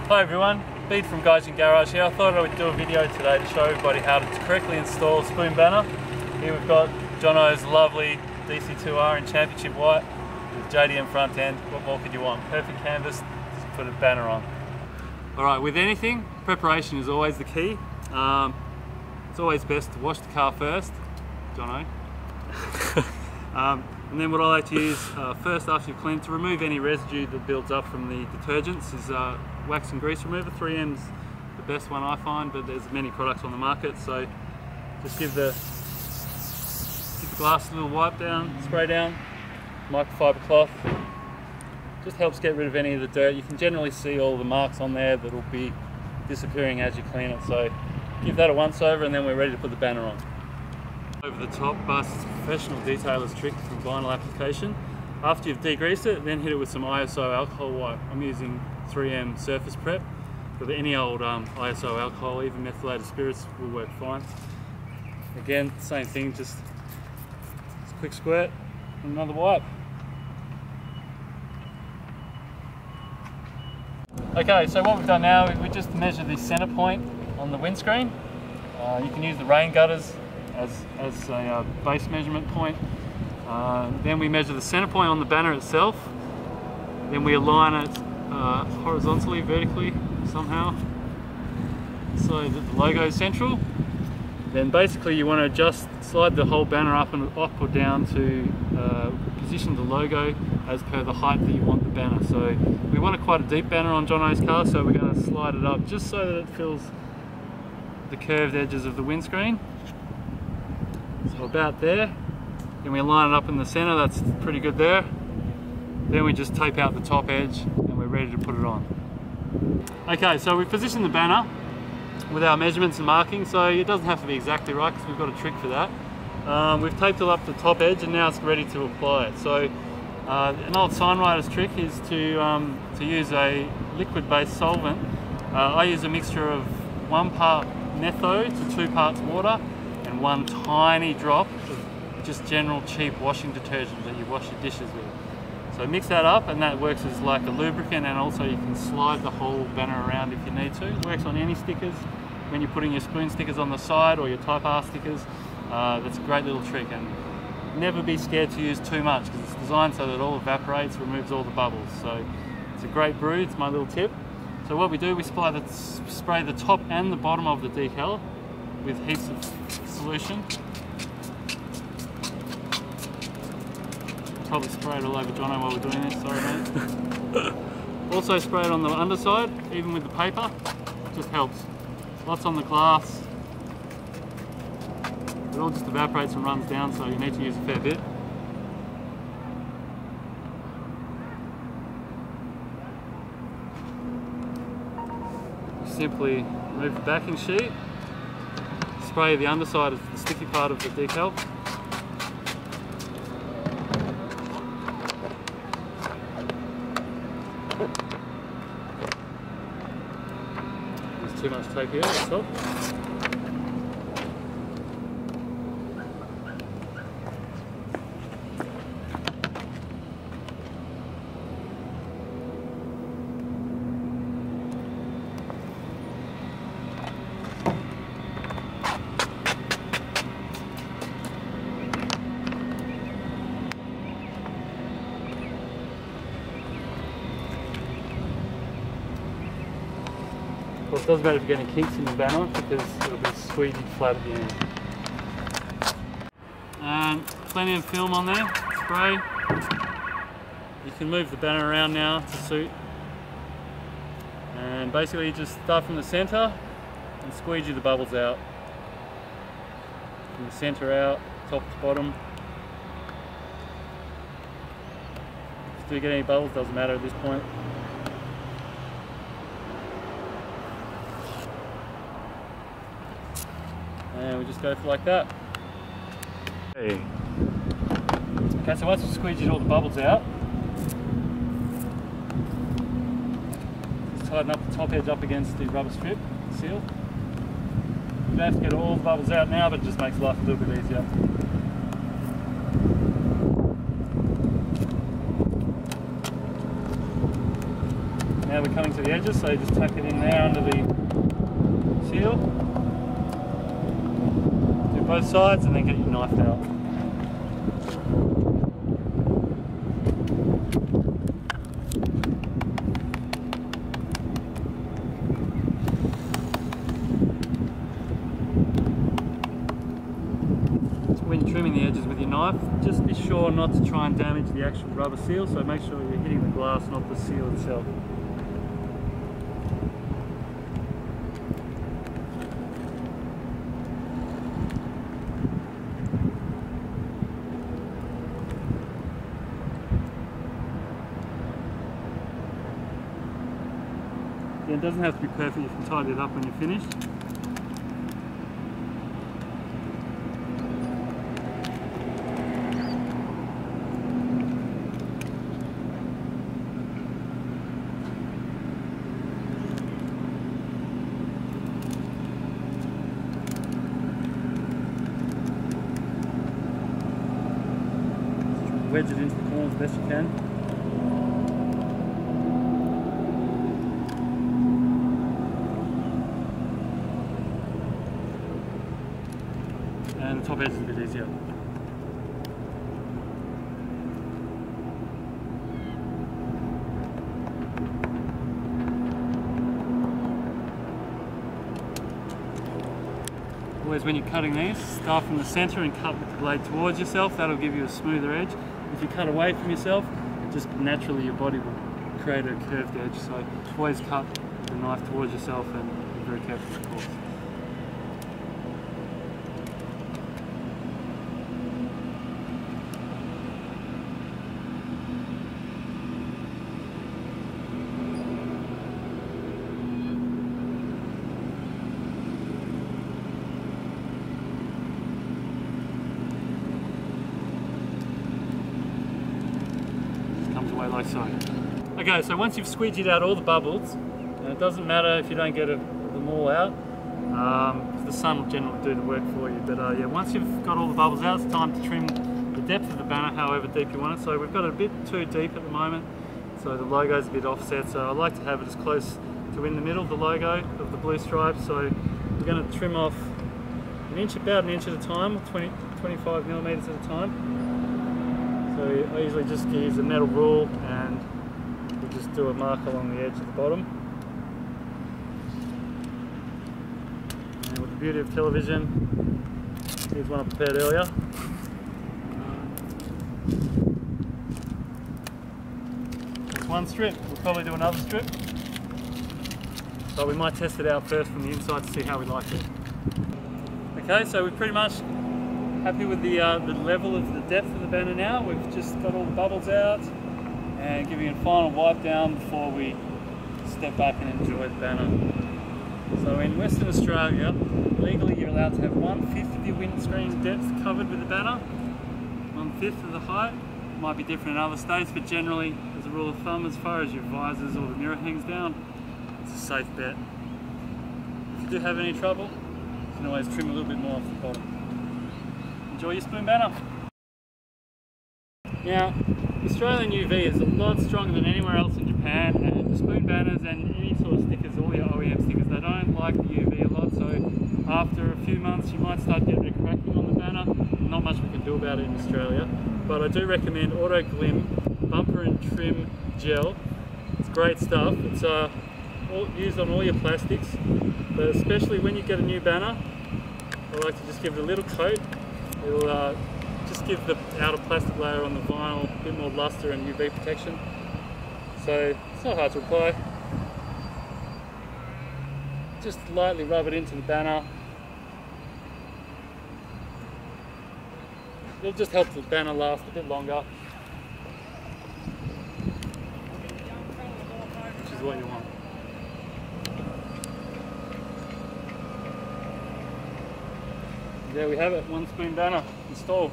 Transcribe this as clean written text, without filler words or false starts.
Hi everyone, Bede from Gaijin-Garage here. I thought I would do a video today to show everybody how to correctly install a spoon banner. Here we've got Jono's lovely DC2R in championship white with JDM front end. What more could you want? Perfect canvas to put a banner on. Alright, with anything, preparation is always the key. It's always best to wash the car first, Jono. And then what I like to use first after you've cleaned to remove any residue that builds up from the detergents is wax and grease remover. 3M's the best one I find, but there's many products on the market, so just give the glass a little wipe down, spray down, microfiber cloth. Just helps get rid of any of the dirt. You can generally see all the marks on there that will be disappearing as you clean it, so give that a once over and then we're ready to put the banner on. Over the top, it's a professional detailer's trick from vinyl application. After you've degreased it, then hit it with some ISO alcohol wipe. I'm using 3M surface prep, but any old ISO alcohol, even methylated spirits will work fine. Again, same thing, just a quick squirt and another wipe. Okay, so what we've done now is we just measure the center point on the windscreen. You can use the rain gutters as a base measurement point. Then we measure the center point on the banner itself. Then we align it horizontally, vertically, somehow, so that the logo is central. Then basically you want to just slide the whole banner up or down to position the logo as per the height that you want the banner. So we want quite a deep banner on Jono's car, so we're going to slide it up just so that it fills the curved edges of the windscreen. So about there. Then we line it up in the center, that's pretty good there. Then we just tape out the top edge and we're ready to put it on. Okay, so we've positioned the banner with our measurements and markings, so it doesn't have to be exactly right because we've got a trick for that. We've taped it up the top edge and now it's ready to apply it. So an old signwriter's trick is to use a liquid-based solvent. I use a mixture of 1 part metho to 2 parts water and 1 tiny drop of just general cheap washing detergent that you wash your dishes with. So mix that up and that works as like a lubricant, and also you can slide the whole banner around if you need to. It works on any stickers. When you're putting your spoon stickers on the side or your Type R stickers, that's a great little trick. And never be scared to use too much because it's designed so that it all evaporates, removes all the bubbles. So it's a great brew, it's my little tip. So what we do, we spray the top and the bottom of the decal with heaps of solution. Probably spray it all over Jono while we're doing this, sorry mate. Also spray it on the underside, even with the paper, just helps. Lots on the glass. It all just evaporates and runs down, so you need to use a fair bit. Simply remove the backing sheet, spray the underside of the sticky part of the decal. There's too much tape here at the top. Well, it doesn't matter if you get any kinks in the banner because it'll be squeegee flat at the end. And plenty of film on there, spray. You can move the banner around now to suit. And basically you just start from the center and squeegee the bubbles out. From the center out, top to bottom. If you get any bubbles, doesn't matter at this point. And we just go for like that. Okay, so once we've squeegeed all the bubbles out, just tighten up the top edge up against the rubber strip, seal. You don't have to get all the bubbles out now, but it just makes life a little bit easier. we're coming to the edges, so you just tuck it in there under the seal. Do both sides and then get your knife out. When you're trimming the edges with your knife, just be sure not to try and damage the actual rubber seal, so make sure you're hitting the glass, not the seal itself. Yeah, it doesn't have to be perfect, you can tidy it up when you're finished. Wedge it into the corner as best you can. And the top edge is a bit easier. Always when you're cutting these, start from the centre and cut with the blade towards yourself. That'll give you a smoother edge. If you cut away from yourself, just naturally your body will create a curved edge. So always cut the knife towards yourself and be very careful, of course. Away like so. Okay, so once you've squeegeed out all the bubbles, and it doesn't matter if you don't get them all out, the sun will generally do the work for you. But yeah, once you've got all the bubbles out, it's time to trim the depth of the banner however deep you want it. So we've got it a bit too deep at the moment, so the logo's a bit offset, so I like to have it as close to in the middle, the logo of the blue stripe. So we're going to trim off about an inch at a time, 25 millimeters at a time. So I usually just use a metal rule and we just do a mark along the edge of the bottom. And with the beauty of television, here's one I prepared earlier. That's one strip. We'll probably do another strip, but we might test it out first from the inside to see how we like it. Okay, so we're pretty much happy with the level of the depth of the banner now. We've just got all the bubbles out and giving it a final wipe down before we step back and enjoy the banner. So in Western Australia, legally you're allowed to have 1/5 of your windscreen depth covered with the banner, 1/5 of the height. Might be different in other states, but generally, as a rule of thumb, as far as your visors or the mirror hangs down, it's a safe bet. If you do have any trouble, you can always trim a little bit more off the bottom. Enjoy your spoon banner. Now, Australian UV is a lot stronger than anywhere else in Japan, and the spoon banners and any sort of stickers, all your OEM stickers, they don't like the UV a lot, so after a few months you might start getting a cracking on the banner. Not much we can do about it in Australia, but I do recommend Auto Glim Bumper and Trim Gel. It's great stuff. It's used on all your plastics, but especially when you get a new banner, I like to just give it a little coat. It'll just give the outer plastic layer on the vinyl a bit more luster and UV protection. So it's not hard to apply. Just lightly rub it into the banner. It'll just help the banner last a bit longer, which is what you want. There we have it, one spoon banner installed.